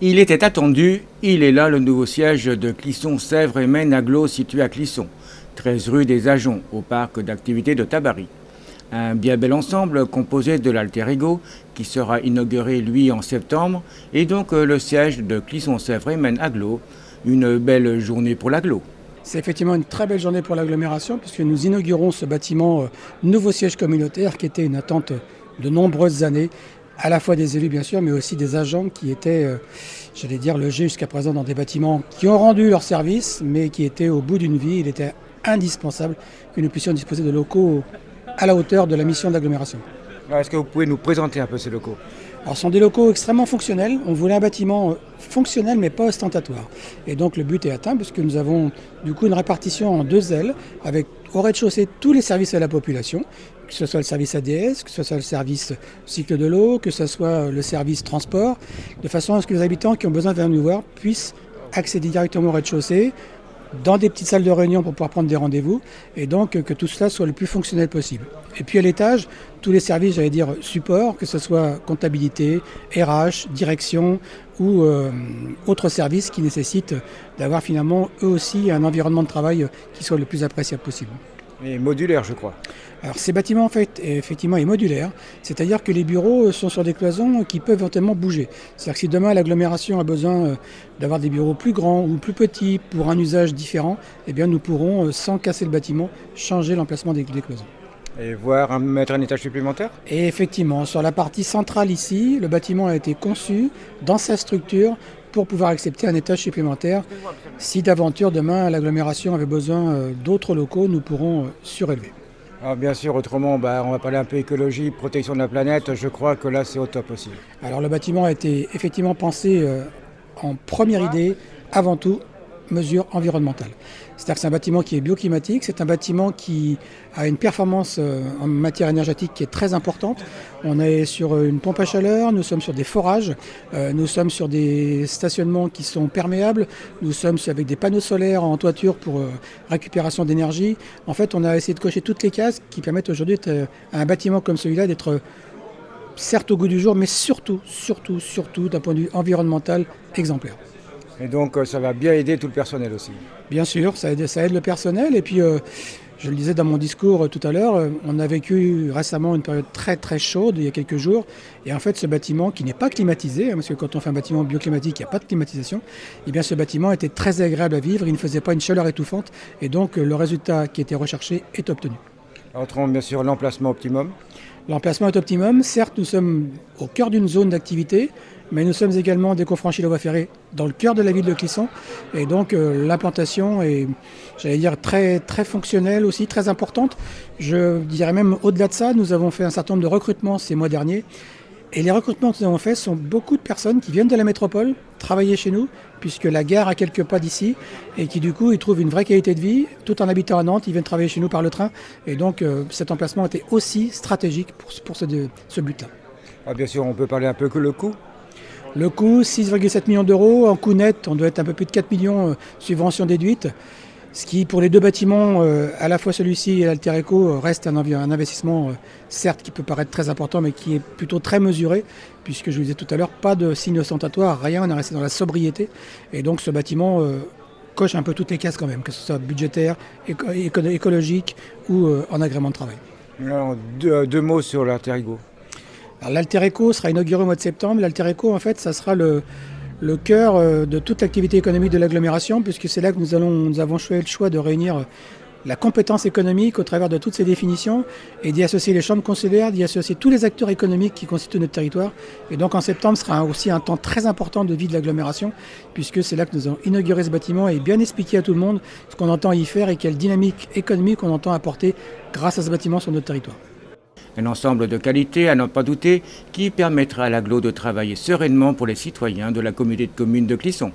Il était attendu, il est là le nouveau siège de Clisson Sèvres et Maine Agglo situé à Clisson, 13 rue des Ajoncs, au parc d'activités de Tabary. Un bien bel ensemble composé de l'Alter Ego qui sera inauguré lui en septembre et donc le siège de Clisson Sèvres et Maine Agglo, une belle journée pour l'agglo. C'est effectivement une très belle journée pour l'agglomération puisque nous inaugurons ce bâtiment nouveau siège communautaire qui était une attente de nombreuses années, à la fois des élus bien sûr, mais aussi des agents qui étaient, j'allais dire, logés jusqu'à présent dans des bâtiments qui ont rendu leur service, mais qui étaient au bout d'une vie. Il était indispensable que nous puissions disposer de locaux à la hauteur de la mission de l'agglomération. Est-ce que vous pouvez nous présenter un peu ces locaux ? Alors, ce sont des locaux extrêmement fonctionnels. On voulait un bâtiment fonctionnel mais pas ostentatoire. Et donc le but est atteint puisque nous avons du coup une répartition en deux ailes avec au rez-de-chaussée tous les services à la population, que ce soit le service ADS, que ce soit le service cycle de l'eau, que ce soit le service transport, de façon à ce que les habitants qui ont besoin de venir nous voir puissent accéder directement au rez-de-chaussée, dans des petites salles de réunion pour pouvoir prendre des rendez-vous et donc que tout cela soit le plus fonctionnel possible. Et puis à l'étage, tous les services, j'allais dire support, que ce soit comptabilité, RH, direction ou autres services qui nécessitent d'avoir finalement eux aussi un environnement de travail qui soit le plus appréciable possible. Et modulaire, je crois. Alors ces bâtiments en fait effectivement est modulaire, c'est-à-dire que les bureaux sont sur des cloisons qui peuvent éventuellement bouger. C'est-à-dire que si demain l'agglomération a besoin d'avoir des bureaux plus grands ou plus petits pour un usage différent, eh bien nous pourrons sans casser le bâtiment changer l'emplacement des cloisons. Et mettre un étage supplémentaire ? Et effectivement, sur la partie centrale ici, le bâtiment a été conçu dans sa structure pour pouvoir accepter un étage supplémentaire. Si d'aventure demain l'agglomération avait besoin d'autres locaux, nous pourrons surélever. Alors bien sûr, autrement, on va parler un peu écologie, protection de la planète. Je crois que là, c'est au top aussi. Alors le bâtiment a été effectivement pensé en première idée, avant tout, mesures environnementales. C'est-à-dire que c'est un bâtiment qui est bioclimatique, c'est un bâtiment qui a une performance en matière énergétique qui est très importante. On est sur une pompe à chaleur, nous sommes sur des forages, nous sommes sur des stationnements qui sont perméables, nous sommes avec des panneaux solaires en toiture pour récupération d'énergie. En fait, on a essayé de cocher toutes les cases qui permettent aujourd'hui à un bâtiment comme celui-là d'être certes au goût du jour, mais surtout d'un point de vue environnemental exemplaire. Et donc ça va bien aider tout le personnel aussi. Bien sûr, ça aide le personnel. Et puis, je le disais dans mon discours tout à l'heure, on a vécu récemment une période très très chaude, il y a quelques jours. Et en fait, ce bâtiment qui n'est pas climatisé, parce que quand on fait un bâtiment bioclimatique, il n'y a pas de climatisation, et bien ce bâtiment était très agréable à vivre, il ne faisait pas une chaleur étouffante. Et donc, le résultat qui était recherché est obtenu. Entrons bien sûr l'emplacement optimum. L'emplacement est optimum. Certes, nous sommes au cœur d'une zone d'activité, mais nous sommes également dès qu'on franchit la voie ferrée dans le cœur de la ville de Clisson. Et donc l'implantation est, j'allais dire, très, très fonctionnelle aussi, très importante. Je dirais même au-delà de ça, nous avons fait un certain nombre de recrutements ces mois derniers. Et les recrutements que nous avons faits sont beaucoup de personnes qui viennent de la métropole travailler chez nous, puisque la gare a quelques pas d'ici, et qui du coup ils trouvent une vraie qualité de vie, tout en habitant à Nantes, ils viennent travailler chez nous par le train. Et donc cet emplacement était aussi stratégique pour ce but-là. Ah, bien sûr, on peut parler un peu que le coût. Le coût, 6,7 millions d'euros. En coût net, on doit être un peu plus de 4 millions subventions déduites. Ce qui, pour les deux bâtiments, à la fois celui-ci et l'Alter Ego, reste un investissement, certes, qui peut paraître très important, mais qui est plutôt très mesuré, puisque je vous disais tout à l'heure, pas de signe ostentatoire, rien, on est resté dans la sobriété. Et donc ce bâtiment coche un peu toutes les cases quand même, que ce soit budgétaire, écologique ou en agrément de travail. Alors, deux mots sur l'Alter Ego. Alors, l'Alter Ego sera inauguré au mois de septembre. L'Alter Ego, en fait, ça sera le cœur de toute l'activité économique de l'agglomération, puisque c'est là que nous avons fait le choix de réunir la compétence économique au travers de toutes ces définitions et d'y associer les chambres consulaires, d'y associer tous les acteurs économiques qui constituent notre territoire. Et donc en septembre sera aussi un temps très important de vie de l'agglomération, puisque c'est là que nous allons inaugurer ce bâtiment et bien expliquer à tout le monde ce qu'on entend y faire et quelle dynamique économique on entend apporter grâce à ce bâtiment sur notre territoire. Un ensemble de qualité, à n'en pas douter, qui permettra à l'agglo de travailler sereinement pour les citoyens de la communauté de communes de Clisson.